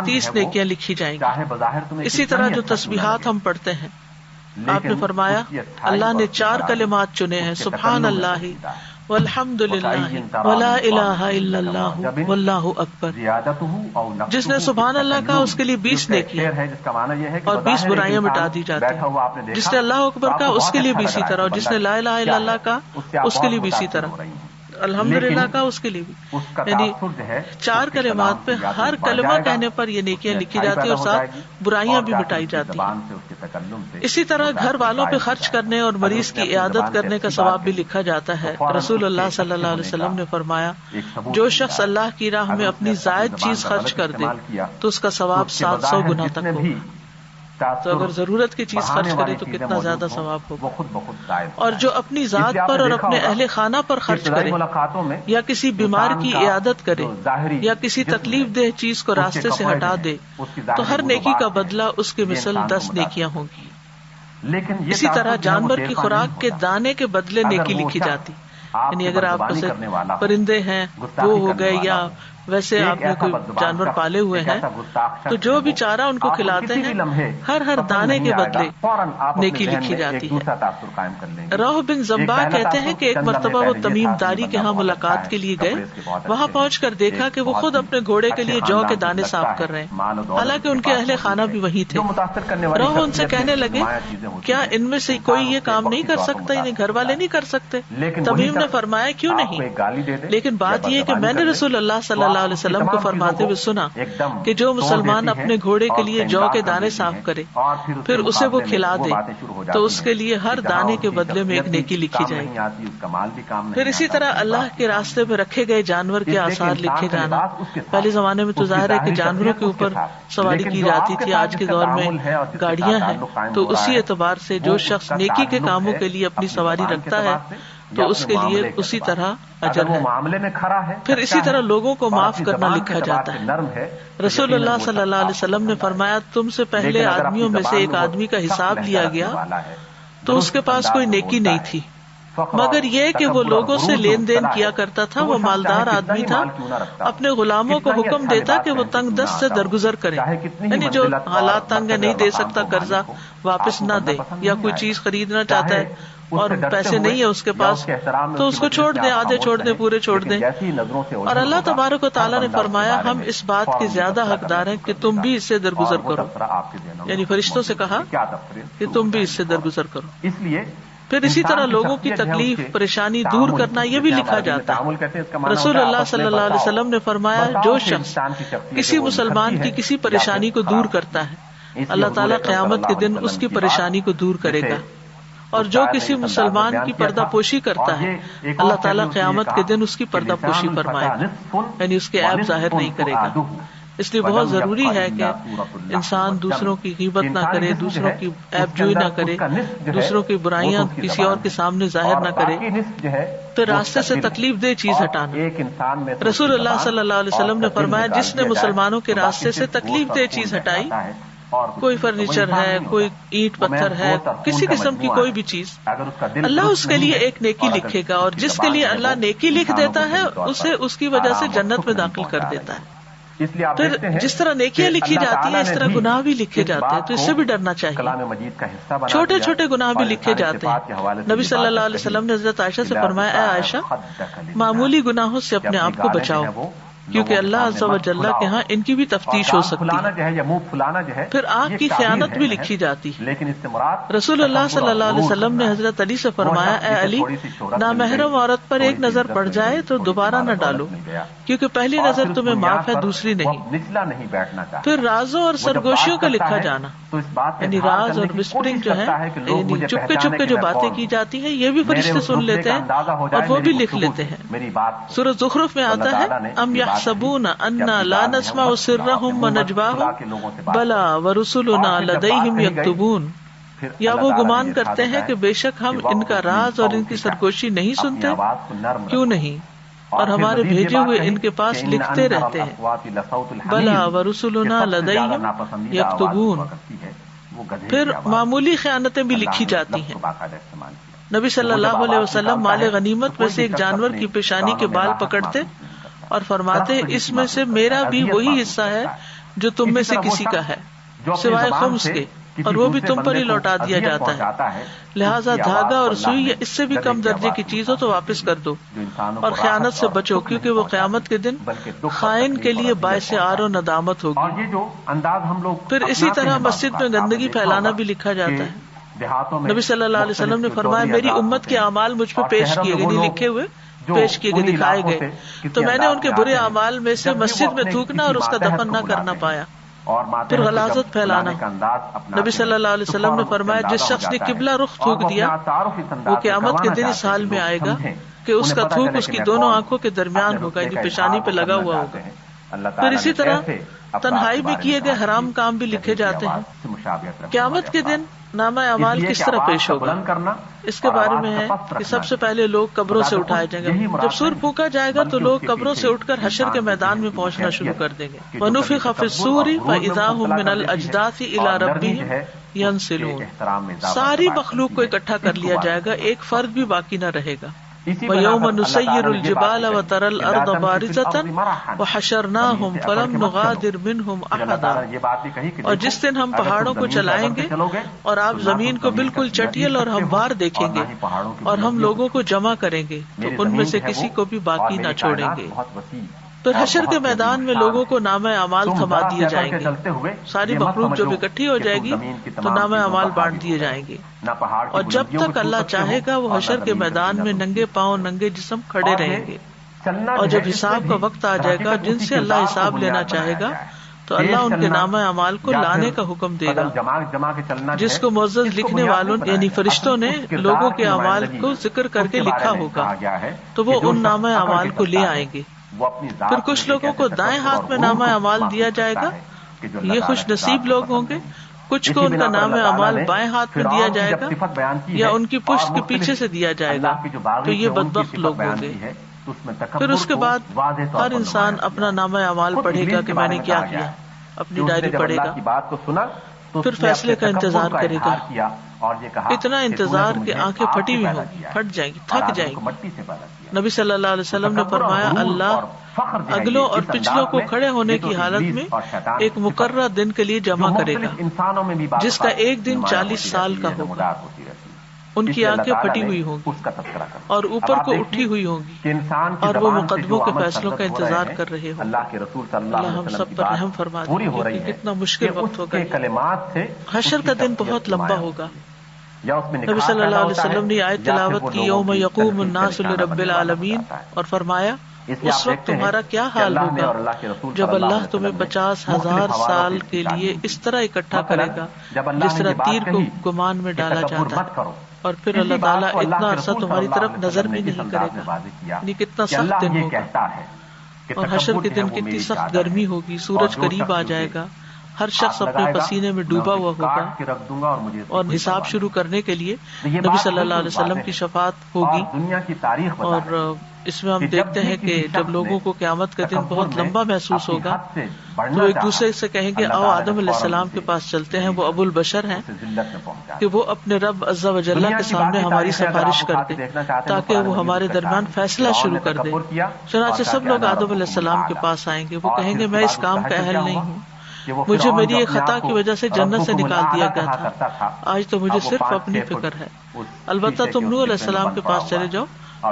30 نیکیاں لکھی جائیں گی. اسی طرح جو تسبیحات ہم پڑھتے ہیں آپ نے فرمایا اللہ نے 4 کلمات چنے ہیں سبحان اللہ والحمد للہ ولا الہ الا اللہ واللہ اکبر. جس نے سبحان اللہ کہا اس کے لیے 20 نیکیاں اور 20 برائیاں مٹا دی جاتی ہیں. جس نے اللہ اکبر کہا اس کے لیے بھی اسی طرح اور جس نے لا الہ الا اللہ کہا اس کے لیے بھی اسی طرح الحمدللہ کا اس کے لیے بھی یعنی 4 کلمات پہ ہر کلمہ کہنے پر یہ نیکیاں لکھی جاتی ہیں اور ساتھ برائیاں بھی مٹائی جاتی ہیں. اسی طرح گھر والوں پہ خرچ کرنے اور مریض کی عیادت کرنے کا ثواب بھی لکھا جاتا ہے. رسول اللہ صلی اللہ علیہ وسلم نے فرمایا جو شخص اللہ کی راہ میں اپنی زائد چیز خرچ کر دے تو اس کا ثواب 700 گنا تک ہوگا. تو اگر ضرورت کی چیز خرچ کرے تو کتنا زیادہ ثواب ہوگا. اور جو اپنی ذات پر اور اپنے اہل خانہ پر خرچ کرے یا کسی بیمار کی عیادت کرے یا کسی تکلیف دہ چیز کو راستے سے ہٹا دے تو ہر نیکی کا بدلہ اس کے مثل 10 نیکیاں ہوں گی. اسی طرح جانور کی خوراک کے دانے کے بدلے نیکی لکھی جاتی یعنی اگر آپ سے پرندے ہیں وہ ہو گئے یا ویسے آپ نے کوئی جانور پالے ہوئے ہیں تو جو بھی چارہ ان کو کھلاتے ہیں ہر دانے کے بدلے نیکی لکھی جاتی ہے. روح بن زمبا کہتے ہیں کہ ایک مرتبہ وہ تمیم داری کے ہاں ملاقات کے لیے گئے. وہاں پہنچ کر دیکھا کہ وہ خود اپنے گھوڑے کے لیے جو کے دانے صاف کر رہے ہیں حالانکہ ان کے اہل خانہ بھی وہیں تھے. روح ان سے کہنے لگے کیا ان میں سے کوئی یہ کام نہیں کر سکتا یعنی گھر والے نہیں کر سکتے؟ تمیم نے فرمایا کیوں نہیں لیکن بات یہ کہ میں نے رسول اللہ صلی اللہ علیہ وسلم کو فرماتے ہوئے سنا کہ جو مسلمان اپنے گھوڑے کے لیے جو کے دانے صاف کرے پھر اسے وہ کھلا دے تو اس کے لیے ہر دانے کے بدلے میں ایک نیکی لکھی جائے گی. پھر اسی طرح اللہ کے راستے میں رکھے گئے جانور کے آثار لکھے جانا. پہلے زمانے میں تو ظاہر ہے کہ جانوروں کے اوپر سواری کی جاتی تھی. آج کے دور میں گاڑیاں ہیں تو اسی اعتبار سے جو شخص نیکی کے کاموں کے لیے اپنی سواری رکھتا ہے تو اس کے لیے اسی طرح اجر ہے. معاملے میں کھڑا ہے. پھر اسی طرح لوگوں کو معاف کرنا لکھا جاتا ہے. رسول اللہ صلی اللہ علیہ وسلم نے فرمایا تم سے پہلے آدمیوں میں سے ایک آدمی کا حساب لیا گیا تو اس کے پاس کوئی نیکی نہیں تھی مگر یہ کہ وہ لوگوں سے لین دین کیا کرتا تھا. وہ مالدار آدمی تھا, اپنے غلاموں کو حکم دیتا کہ وہ تنگ دست سے درگزر کریں, یعنی جو حالات تنگ ہے نہیں دے سکتا قرضہ واپس نہ دے, یا کوئی چیز خریدنا چاہتا ہے اور پیسے نہیں ہے اس کے پاس تو اس کو چھوڑ دیں, آدھے چھوڑ دیں پورے چھوڑ دیں. اور اللہ تبارک و تعالیٰ نے فرمایا ہم اس بات کے زیادہ حقدار ہیں کہ تم بھی اس سے درگزر کرو, یعنی فرشتوں سے کہا کہ تم بھی اس سے درگزر کرو. اس لیے پھر اسی طرح لوگوں کی تکلیف پریشانی دور کرنا یہ بھی لکھا جاتا ہے. رسول اللہ صلی اللہ علیہ وسلم نے فرمایا جو شخص کسی مسلمان کی کسی پریشانی کو دور کرتا ہے اللہ تعالیٰ قیامت کے دن اس کی پریشانی کو دور کرے گا, اور جو کسی مسلمان کی پردہ پوشی کرتا ہے اللہ تعالیٰ قیامت کے دن اس کی پردہ پوشی فرمائے گا, یعنی اس کے عیب ظاہر نہیں کرے گا. اس لیے بہت ضروری ہے کہ انسان دوسروں کی غیبت نہ کرے, دوسروں کی عیب جوئی نہ کرے, دوسروں کی برائیاں کسی اور کے سامنے ظاہر نہ کرے. پھر راستے سے تکلیف دہ چیز ہٹانا. رسول اللہ صلی اللہ علیہ وسلم نے فرمایا جس نے مسلمانوں کے راستے سے تکلیف دہ چیز ہٹائی, کوئی فرنیچر ہے, کوئی اینٹ پتھر ہے, کسی قسم کی کوئی بھی چیز, اللہ اس کے لیے ایک نیکی لکھے گا, اور جس کے لیے اللہ نیکی لکھ دیتا ہے اسے اس کی وجہ سے جنت میں داخل کر دیتا ہے. پھر جس طرح نیکیاں لکھی جاتی ہیں اس طرح گناہ بھی لکھے جاتے ہیں, تو اس سے بھی ڈرنا چاہیے. چھوٹے چھوٹے گناہ بھی لکھے جاتے ہیں. نبی صلی اللہ علیہ وسلم نے حضرت عائشہ سے فرمایا اے عائشہ معمولی گناہوں سے اپنے آپ کو بچاؤ کیونکہ اللہ عز و جل کے ہاں ان کی بھی تفتیش ہو سکتی ہے. پھر آنکھ کی خیانت بھی لکھی جاتی ہے. رسول اللہ صلی اللہ علیہ وسلم نے حضرت علی سے فرمایا اے علی نامحرم عورت پر ایک نظر پڑ جائے تو دوبارہ نہ ڈالو کیونکہ پہلی نظر تمہیں معاف ہے دوسری نہیں. پھر رازوں اور سرگوشیوں کا لکھا جانا, یعنی راز اور وسپرنگ جو ہے یعنی چپکے چپکے جو باتیں کی جاتی ہیں یہ بھی فرشتے سن لیتے ہیں اور وہ بھی لکھ لیتے ہیں. سورۃ زخرف میں آتا ہے ام یحسبون انا لا نسمع سرهم ونجواهم بلا ورسلنا لدیہم یکتبون, یا وہ گمان کرتے ہیں کہ بے شک ہم ان کا راز اور ان کی سرگوشی نہیں سنتے, کیوں نہیں, اور ہمارے بھیجے ہوئے ان کے پاس لکھتے رہتے ہیں. بلا ورسلنا لدیہم یکتبون. پھر معمولی خیانتیں بھی لکھی جاتی ہیں. نبی صلی اللہ علیہ وسلم مال غنیمت میں سے ایک جانور کی پیشانی کے بال پکڑتے اور فرماتے اس میں سے میرا بھی وہی حصہ ہے جو تم میں سے کسی کا ہے سوائے خمس کے, اور وہ بھی تم پر ہی لوٹا دیا جاتا ہے. لہذا دھاگا اور سوئی اس سے بھی کم درجے کی چیز ہو تو واپس کر دو, اور خیانت سے بچو کیونکہ وہ قیامت کے دن خائن کے لیے باعث عار و ندامت ہوگی. پھر اسی طرح مسجد میں گندگی پھیلانا بھی لکھا جاتا ہے. نبی صلی اللہ علیہ وسلم نے فرمایا میری امت کے اعمال مجھ پہ پیش کیے گئے, لکھے ہوئے پیش کیے گئے دکھائے گئے, تو میں نے ان کے برے اعمال میں سے مسجد میں تھوکنا اور اس کا دفن نہ کرنا پایا. پھر غلاظت پھیلانا. نبی صلی اللہ علیہ وسلم نے فرمایا جس شخص نے قبلہ رخ تھوک دیا وہ قیامت کے دن اس حال میں آئے گا کہ اس کا تھوک اس کی دونوں آنکھوں کے درمیان ہوگا, یعنی پیشانی پہ لگا ہوا ہوگا. پھر اسی طرح تنہائی میں کیے گئے حرام کام بھی لکھے جاتے ہیں. قیامت کے دن نامہ اعمال کس طرح پیش ہوگا اس کے بارے میں ہے کہ سب سے پہلے لوگ قبروں سے اٹھائے جائیں گے. جب سور پھونکا جائے گا تو لوگ قبروں سے اٹھ کر حشر کے میدان میں پہنچنا شروع کر دیں گے. وَنُفِخَ فِي الصُّورِ فَإِذَا هُم مِّنَ الْأَجْدَاثِ إِلَىٰ رَبِّهِمْ يَنْسِلُونَ. ساری مخلوق کو اکٹھا کر لیا جائے گا, ایک فرد بھی باقی نہ رہے گا. وَيَوْمَ نُسَيِّرُ الْجِبَالَ وَتَرَى الْأَرْضَ بَارِزَةً وَحَشَرْنَاهُمْ فَلَمْ نُغَادِرْ مِنْهُمْ أَحَدًا. اور جس دن ہم پہاڑوں کو چلائیں گے اور آپ زمین کو بالکل چٹیل اور ہموار دیکھیں گے اور ہم لوگوں کو جمع کریں گے تو ان میں سے کسی کو بھی باقی نہ چھوڑیں گے. پھر حشر کے میدان میں لوگوں کو نامہ اعمال تھما دیے جائیں گے. ساری مخلوق جب اکٹھی ہو جائے گی تو نامہ اعمال بانٹ دیے جائیں گے, اور جب تک اللہ چاہے گا وہ حشر کے میدان میں ننگے پاؤں ننگے جسم کھڑے رہیں گے. اور جب حساب کا وقت آ جائے گا جن سے اللہ حساب لینا چاہے گا تو اللہ ان کے نامہ اعمال کو لانے کا حکم دے گا. جس کو معزز لکھنے والوں یعنی فرشتوں نے لوگوں کے اعمال کو ذکر کر کے لکھا ہوگا تو وہ ان نامہ اعمال کو لے آئیں گے. پھر کچھ لوگوں کو دائیں ہاتھ میں نامہ اعمال دیا جائے گا, یہ خوش نصیب لوگ ہوں گے, کچھ کو ان کا نام اعمال بائیں ہاتھ میں دیا جائے گا یا ان کی پشت کے پیچھے سے دیا جائے گا، تو یہ بدبخت لوگ ہوں گے۔ پھر اس کے بعد ہر انسان اپنا نام اعمال پڑھے گا کہ میں نے کیا کیا، اپنی ڈائری پڑھے گا، پھر فیصلے کا انتظار کرے گا۔ اتنا انتظار کہ آنکھیں پھٹی ہوئی ہوں، پھٹ جائیں گی، تھک جائیں گی۔ نبی صلی اللہ علیہ وسلم نے فرمایا اللہ اگلوں اور پچھلوں کو کھڑے ہونے کی حالت میں ایک مقررہ دن کے لیے جمع کرے گا جس کا ایک دن 40 سال کا ہوگا۔ ان کی آنکھیں پھٹی ہوئی ہوں گی اور اوپر کو اٹھی ہوئی ہوں گی اور وہ مقدموں کے فیصلوں کا انتظار کر رہے ہوں گے۔ اللہ ہم سب پر رحم فرما دے کہ کتنا مشکل وقت ہوگا۔ حشر کا دن بہت لمبا ہوگا۔ نبی صلی اللہ علیہ وسلم نے آیت تلاوت کی یوم یقوم الناس لرب العالمین اور فرمایا اس وقت تمہارا کیا حال ہوگا جب اللہ تمہیں 50,000 سال کے لیے اس طرح اکٹھا کرے گا جس طرح تیر کو گمان میں ڈالا جاتا ہے، اور پھر اللہ تعالیٰ اتنا عرصہ تمہاری طرف نظر بھی نہیں کرے گا۔ یعنی کتنا سخت دن ہوگا، اور حشر کے دن کتنی سخت گرمی ہوگی، سورج قریب آ جائے گا، ہر شخص اپنے پسینے میں ڈوبا ہوا ہوگا، اور حساب شروع کرنے کے لیے نبی صلی اللہ علیہ وسلم کی شفاعت ہوگی۔ اور اس میں ہم دیکھتے ہیں کہ جب لوگوں کو قیامت کا دن بہت لمبا محسوس ہوگا تو ایک دوسرے سے کہیں گے آؤ آدم علیہ السلام کے پاس چلتے ہیں، وہ ابو البشر ہیں، کہ وہ اپنے رب عز و جل کے سامنے ہماری سفارش کر دے تاکہ وہ ہمارے درمیان فیصلہ شروع کر دے۔ چنانچہ سب لوگ آدم علیہ السلام کے پاس آئیں گے، وہ کہیں گے میں اس کام کا اہل نہیں ہوں، مجھے میری ایک خطا کی وجہ سے جنت سے نکال دیا گیا تھا، آج تو مجھے صرف اپنی فکر ہے۔ البتہ تم نوح علیہ السلام کے پاس چلے جاؤ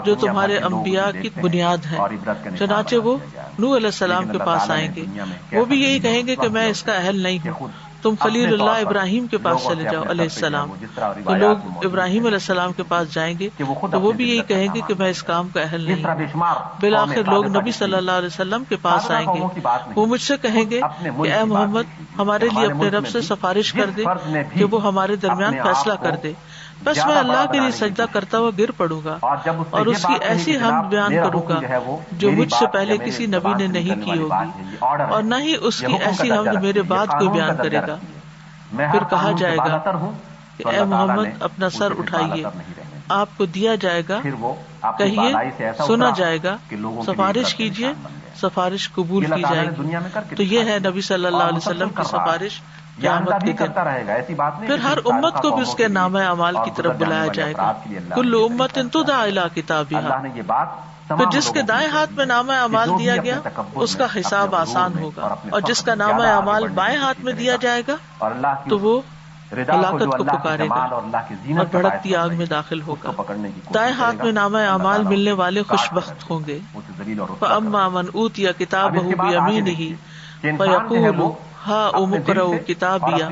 جو تمہارے انبیاء کی بنیاد ہے۔ چنانچہ وہ نوح علیہ السلام کے پاس آئیں گے، وہ بھی یہی کہیں گے کہ میں اس کا اہل نہیں ہوں۔ تم خلیل اللہ ابراہیم کے پاس چلے جاؤ علیہ السلام، تو لوگ ابراہیم علیہ السلام کے پاس جائیں گے تو وہ بھی یہی کہیں گے کہ میں اس کام کا اہل نہیں ہوں۔ بالآخر لوگ نبی صلی اللہ علیہ وسلم کے پاس آئیں گے، وہ مجھ سے کہیں گے کہ اے محمد ہمارے لیے اپنے رب سے سفارش کر دے کہ وہ ہمارے درمیان فیصلہ کر دے، بس میں اللہ کے لیے سجدہ کرتا ہوا گر پڑوں گا اور اس کی ایسی حمد بیان کروں گا جو مجھ سے پہلے کسی نبی نے نہیں کی ہوگی، اور نہ ہی اس کی ایسی حمد میرے بعد کوئی بیان کرے گا۔ پھر کہا جائے گا کہ اے محمد اپنا سر اٹھائیے، آپ کو دیا جائے گا، کہیے سنا جائے گا، سفارش کیجیے، سفارش قبول کی جائے گی۔ تو یہ ہے نبی صلی اللہ علیہ وسلم کی سفارش قیامت کے دن۔ پھر ہر امت کو بھی اس کے نام اعمال کی طرف بلایا جائے گا، کل امت تدعی الی کتابھا۔ پھر جس کے دائیں ہاتھ میں نام اعمال دیا گیا اس کا حساب آسان ہوگا، اور جس کا نام اعمال بائیں ہاتھ میں دیا جائے گا تو وہ ہلاکت کو پکارے گا اور بھڑکتی آگ میں داخل ہوگا۔ دائیں ہاتھ میں نام اعمال ملنے والے خوش بخت ہوں گے۔ فاما من اوتی کتابہ بیمینہ فیقول ہاؤم اقرؤوا کتابیہ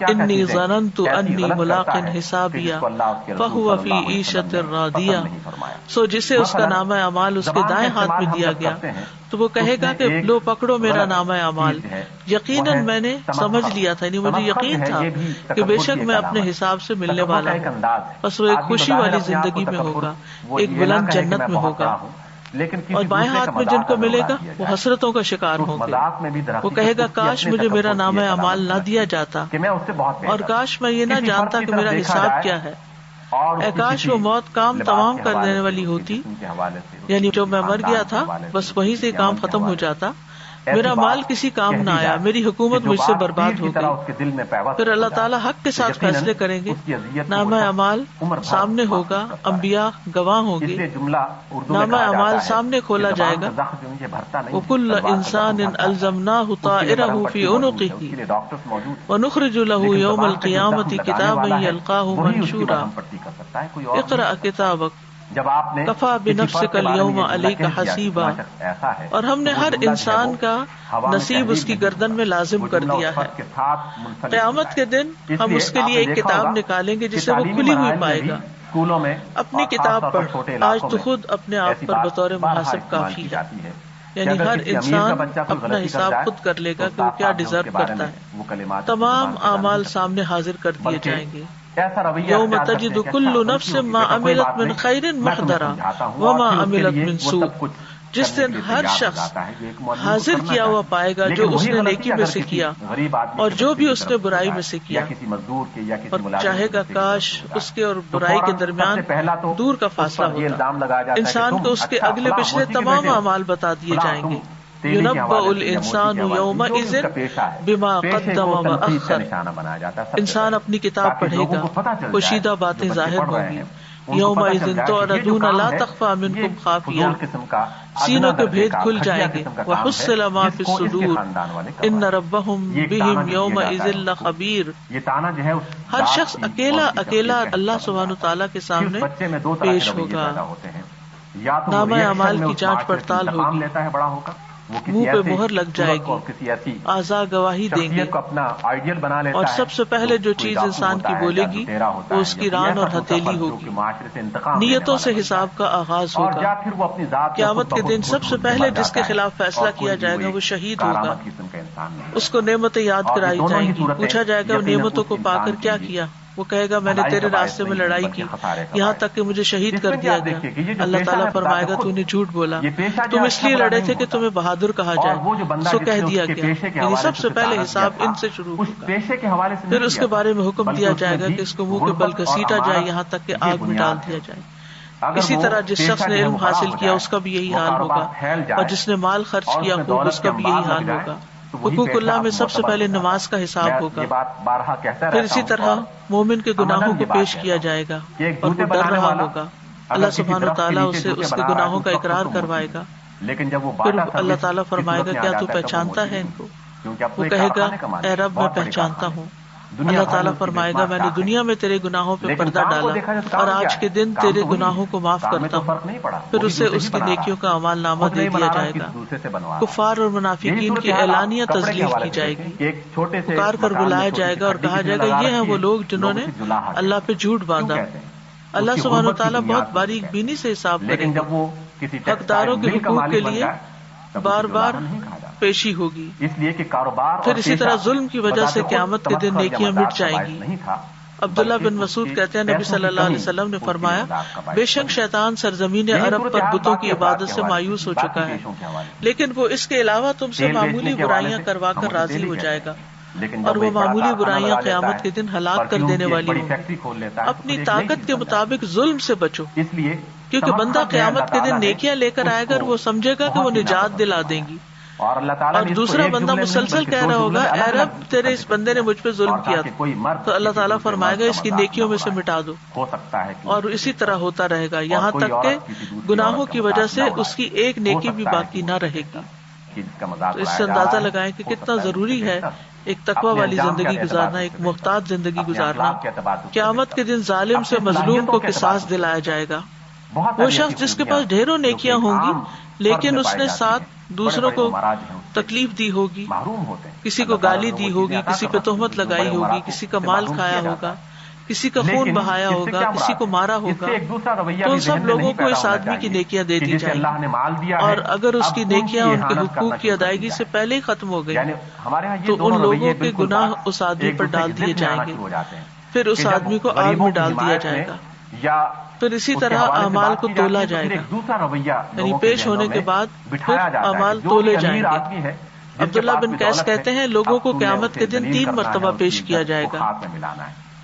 انی ظننت انی ملاق حسابیہ فہو فی عیشۃ راضیہ۔ سو جسے اس کا نام اعمال اس کے دائیں ہاتھ میں دیا گیا تو وہ کہے گا کہ لو پکڑو میرا نام اعمال، یقیناً میں نے سمجھ لیا تھا، یعنی مجھے یقین تھا کہ بے شک میں اپنے حساب سے ملنے والا ہوں۔ بس وہ ایک خوشی والی زندگی میں ہوگا، ایک بلند جنت میں ہوگا، اور بائیں ہاتھ میں جن کو ملے گا وہ حسرتوں کا شکار ہوں گے۔ وہ کہے گا کاش مجھے میرا نام اعمال نہ دیا جاتا، اور کاش میں یہ نہ جانتا کہ میرا حساب کیا ہے۔ اے کاش وہ موت کام تمام کر دینے والی ہوتی، یعنی جو میں مر گیا تھا بس وہیں سے کام ختم ہو جاتا، میرا مال کسی کام نہ آیا، میری حکومت مجھ سے برباد ہو گئی۔ پھر اللہ تعالیٰ حق کے ساتھ فیصلے کریں گے، نامہ اعمال سامنے ہوگا، انبیاء گواہ ہوں گے، نامہ اعمال سامنے کھولا جائے گا۔ وَكُلَّ إِنسَانٍ أَلْزَمْنَاهُ طَائِرَهُ فِي عُنُقِهِ وَنُخْرِجُ لَهُ يَوْمَ الْقِيَامَةِ كِتَابًا يَلْقَاهُ مَنشُورًا اقرأ كِتَابَكَ کفا بنفسک اليوم علیک حسیبا۔ اور ہم نے ہر انسان کا نصیب اس کی گردن میں لازم کر دیا ہے۔ قیامت کے دن ہم اس کے لیے ایک کتاب نکالیں گے جسے وہ کھلی ہوئی پائے گا۔ اپنی کتاب پڑھ، آج تو خود اپنے آپ پر بطور محاسب کافی ہے، یعنی ہر انسان اپنا حساب خود کر لے گا کہ وہ کیا ڈیزرو کرتا ہے۔ تمام اعمال سامنے حاضر کر دیے جائیں گے۔ یوم تجد کل نفس ما عملت من خیر محضرا وما عملت من سوء۔ جس دن ہر شخص حاضر کیا ہوا پائے گا جو اس نے نیکی میں سے کیا اور جو بھی اس نے برائی میں سے کیا، اور چاہے گا کاش اس کے اور برائی کے درمیان دور کا فاصلہ ہوتا۔ انسان کو اس کے اگلے پچھلے تمام اعمال بتا دیے جائیں گے۔ یُنَبَّأُ الْإِنسَانُ يَوْمَئِذٍ بِمَا قَدَّمَ وَأَخَّرَ، انسان اپنی کتاب پڑھے گا، پوشیدہ باتیں ظاہر ہوں گی۔ یومئذ تعرضون لا تخفى منکم خافیہ، سینوں کے بھید کھل جائیں گے۔ وحصل ما فی الصدور ان ربهم بهم یومئذ لخبیر، ہر شخص اکیلا اکیلا اللہ سبحانہ تعالیٰ کے سامنے پیش ہوگا۔ نامہ اعمال کی جانچ پڑتال ہوگی، منہ پہ مہر لگ جائے گی، اعضاء گواہی دیں گے، اور سب سے پہلے جو چیز انسان کی بولے گی وہ اس کی ران اور ہتھیلی ہوگی۔ نیتوں سے حساب کا آغاز ہوگا۔ قیامت کے دن سب سے پہلے جس کے خلاف فیصلہ کیا جائے گا وہ شہید ہوگا۔ اس کو نعمتیں یاد کرائی جائیں گی، پوچھا جائے گا نعمتوں کو پا کر کیا کیا، وہ کہے گا میں نے تیرے راستے میں لڑائی کی یہاں تک کہ مجھے شہید کر دیا گیا۔ اللہ تعالیٰ فرمائے گا تو نے جھوٹ بولا، تم اس لیے لڑے تھے کہ تمہیں بہادر کہا جائے، سو کہہ دیا گیا۔ یعنی سب سے پہلے حساب ان سے شروع ہوگا، پھر اس کے بارے میں حکم دیا جائے گا کہ اس کو منہ کے بل گھسیٹا جائے یہاں تک کہ آگ میں ڈال دیا جائے۔ اسی طرح جس شخص نے علم حاصل کیا اس کا بھی یہی حال ہوگا، اور جس نے مال خرچ کیا خوب اس کا بھی یہی حال ہوگا۔ حقوق اللہ میں سب سے پہلے نماز کا حساب ہوگا، پھر اسی طرح مومن کے گناہوں کو پیش کیا جائے گا اور وہ ڈر رہا ہوگا۔ اللہ سبحانہ وتعالیٰ اسے اس کے گناہوں کا اقرار کروائے گا، پھر اللہ تعالیٰ فرمائے گا کیا تو پہچانتا ہے ان کو؟ وہ کہے گا اے رب میں پہچانتا ہوں۔ اللہ تعالیٰ فرمائے گا میں نے دنیا میں تیرے گناہوں پہ پردہ ڈالا اور آج کے دن تیرے گناہوں کو معاف کرتا ہوں۔ پھر اسے اس کی نیکیوں کا اعمال نامہ دے دیا جائے گا۔ کفار اور منافقین کی اعلانیہ تذلیل کی جائے گی، پکار کر بلایا جائے گا اور کہا جائے گا یہ ہیں وہ لوگ جنہوں نے اللہ پہ جھوٹ باندھا۔ اللہ سبحانہ وتعالیٰ بہت باریک بینی سے حساب کرے گا۔ حقداروں کے حقوق کے لیے بار بار پیشی ہوگی، پھر اسی طرح ظلم کی وجہ سے قیامت کے دن نیکیاں مٹ جائیں گی۔ عبداللہ بن مسعود کہتے ہیں نبی صلی اللہ علیہ وسلم نے فرمایا بے شک شیطان سرزمین عرب پر بتوں کی عبادت سے مایوس ہو چکا ہے، لیکن وہ اس کے علاوہ تم سے معمولی برائیاں کروا کر راضی ہو جائے گا، اور وہ معمولی برائیاں قیامت کے دن ہلاک کر دینے والی ہوں۔ اپنی طاقت کے مطابق ظلم سے بچو، کیونکہ بندہ قیامت کے دن نیکیاں لے کر آئے گا اور وہ سمجھے گا کہ وہ نجات دلا دیں گی، اور دوسرا بندہ مسلسل کہہ رہا ہوگا اے رب تیرے اس بندے نے مجھ پہ ظلم کیا تھا، تو اللہ تعالیٰ فرمائے گا اس کی نیکیوں میں سے مٹا دو، اور اسی طرح ہوتا رہے گا یہاں تک کہ گناہوں کی وجہ سے اس کی ایک نیکی بھی باقی نہ رہے گی۔ تو اس سے اندازہ لگائیں کہ کتنا ضروری ہے ایک تقوی والی زندگی گزارنا، ایک محتاط زندگی گزارنا۔ قیامت کے دن ظالم سے مظلوم کو قصاص دلایا جائے گا۔ وہ شخص جس کے پاس ڈھیروں نیکیاں ہوں گی لیکن اس نے ساتھ دوسروں کو تکلیف دی ہوگی، کسی کو گالی دی ہوگی، کسی پہ تہمت لگائی ہوگی، کسی کا مال کھایا ہوگا، کسی کا خون بہایا ہوگا، کسی کو مارا ہوگا، تو ان سب لوگوں کو اس آدمی کی نیکیاں دے دی جائیں گی، اور اگر اس کی نیکیاں ان کے حقوق کی ادائیگی سے پہلے ہی ختم ہو گئی تو ان لوگوں کے گناہ اس آدمی پر ڈال دیے جائیں گے، پھر اس آدمی کو آگ میں ڈال دیا جائے گا۔ پھر اسی طرح اعمال کو تولا جائے گا، یعنی پیش ہونے کے بعد پھر اعمال تولے جائیں گے۔ عبداللہ بن قیس کہتے ہیں لوگوں کو قیامت کے دن 3 مرتبہ پیش کیا جائے گا۔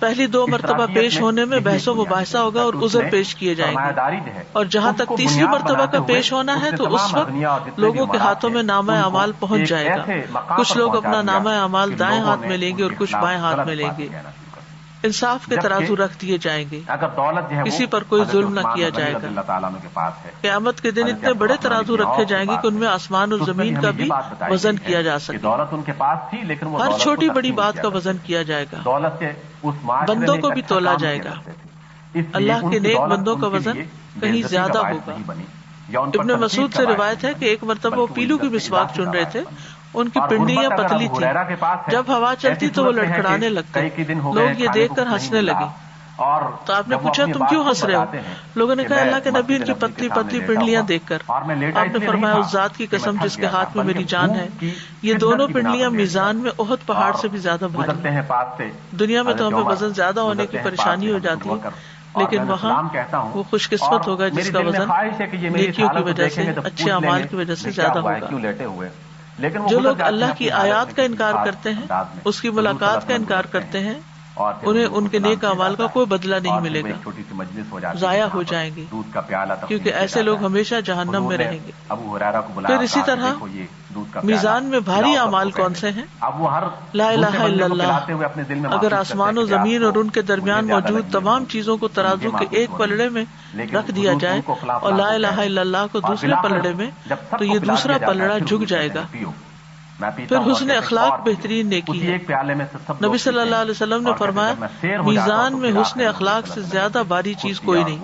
پہلی 2 مرتبہ پیش ہونے میں بحث و مباحثہ ہوگا اور عذر پیش کیے جائیں گے، اور جہاں تک تیسری مرتبہ کا پیش ہونا ہے تو اس وقت لوگوں کے ہاتھوں میں نامہ اعمال پہنچ جائے گا۔ کچھ لوگ اپنا نامہ اعمال دائیں ہاتھ میں لیں گے اور کچھ بائیں ہاتھ میں لیں گے۔ انصاف کے ترازو رکھ دیے جائیں گے، کسی پر کوئی ظلم نہ کیا جائے گا۔ قیامت کے دن اتنے بڑے ترازو رکھے جائیں گے کہ ان میں آسمان اور زمین کا بھی وزن کیا جا سکے، ہر چھوٹی بڑی بات کا وزن کیا جائے گا، بندوں کو بھی تولا جائے گا۔ اللہ کے نیک بندوں کا وزن کہیں زیادہ ہوگا۔ ابن مسعود سے روایت ہے کہ ایک مرتبہ وہ پیلو کی مسواک چن رہے تھے، ان کی پنڈلیاں پتلی تھی، جب ہوا چلتی تو وہ لڑکھڑانے لگتے، لوگ یہ دیکھ کر ہنسنے لگے، تو آپ نے پوچھا تم کیوں ہنس رہے ہو؟ لوگوں نے کہا اللہ کے نبی ان کی پتلی پتلی پنڈلیاں دیکھ کر۔ آپ نے فرمایا اس ذات کی قسم جس کے ہاتھ میں میری جان ہے، یہ دونوں پنڈلیاں میزان میں احد پہاڑ سے بھی زیادہ بھاری ہیں۔ دنیا میں تو ہمیں وزن زیادہ ہونے کی پریشانی ہو جاتی ہے، لیکن وہاں وہ خوش قسمت ہوگا جس کا وزن نیکیوں کی وجہ سے، اچھے اعمال کی وجہ سے زیادہ ہوگا۔ جو لوگ اللہ کی آیات کا انکار کرتے ہیں، اس کی ملاقات کا انکار کرتے ہیں، انہیں ان کے نیک اعمال کا کوئی بدلہ نہیں ملے گا، ضائع ہو جائیں گے، کیونکہ ایسے لوگ ہمیشہ جہنم میں رہیں گے۔ پھر اسی طرح میزان میں بھاری اعمال کون سے ہیں؟ لا الہ الا اللہ۔ اگر آسمان و زمین اور ان کے درمیان موجود تمام چیزوں کو ترازو کے ایک پلڑے میں رکھ دیا جائے اور لا الہ الا اللہ کو دوسرے پلڑے میں، تو یہ دوسرا پلڑا جھک جائے گا۔ پھر حسن اخلاق بہترین نیکی ہے۔ نبی صلی اللہ علیہ وسلم نے فرمایا، میزان میں حسن اخلاق سے زیادہ بھاری چیز کوئی نہیں۔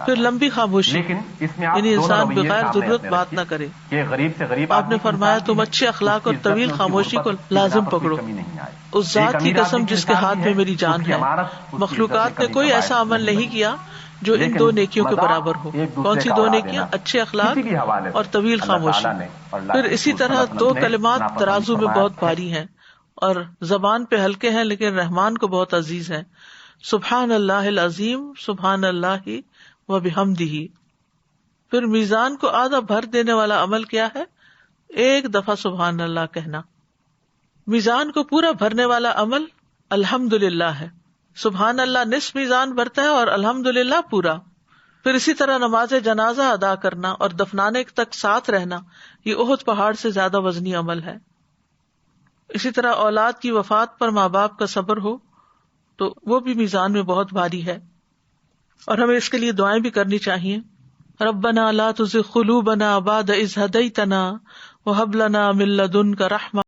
پھر لمبی خاموشی، یعنی انسان بغیر ضرورت بات نہ کرے۔ آپ نے فرمایا، تم اچھے اخلاق اور طویل خاموشی کو لازم پکڑو۔ اس ذات کی قسم جس کے ہاتھ میں میری جان ہے، مخلوقات نے کوئی ایسا عمل نہیں کیا جو ان دو نیکیوں کے برابر ہو۔ کون سی دو نیکیاں؟ اچھے اخلاق اور طویل خاموشی۔ پھر اسی طرح دو کلمات ترازو میں بہت بھاری ہیں اور زبان پہ ہلکے ہیں لیکن رحمان کو بہت عزیز ہیں۔ سبحان اللہ العظیم، سبحان اللہ و بحمدہ۔ پھر میزان کو آدھا بھر دینے والا عمل کیا ہے؟ ایک دفعہ سبحان اللہ کہنا۔ میزان کو پورا بھرنے والا عمل الحمدللہ ہے۔ سبحان اللہ نصف میزان بھرتا ہے اور الحمدللہ پورا۔ پھر اسی طرح نماز جنازہ ادا کرنا اور دفنانے تک ساتھ رہنا، یہ احد پہاڑ سے زیادہ وزنی عمل ہے۔ اسی طرح اولاد کی وفات پر ماں باپ کا صبر ہو تو وہ بھی میزان میں بہت بھاری ہے، اور ہمیں اس کے لیے دعائیں بھی کرنی چاہیے۔ ربنا لا تزغ قلوبنا بعد اذ ہدیتنا وہب لنا من لدنک رحمۃ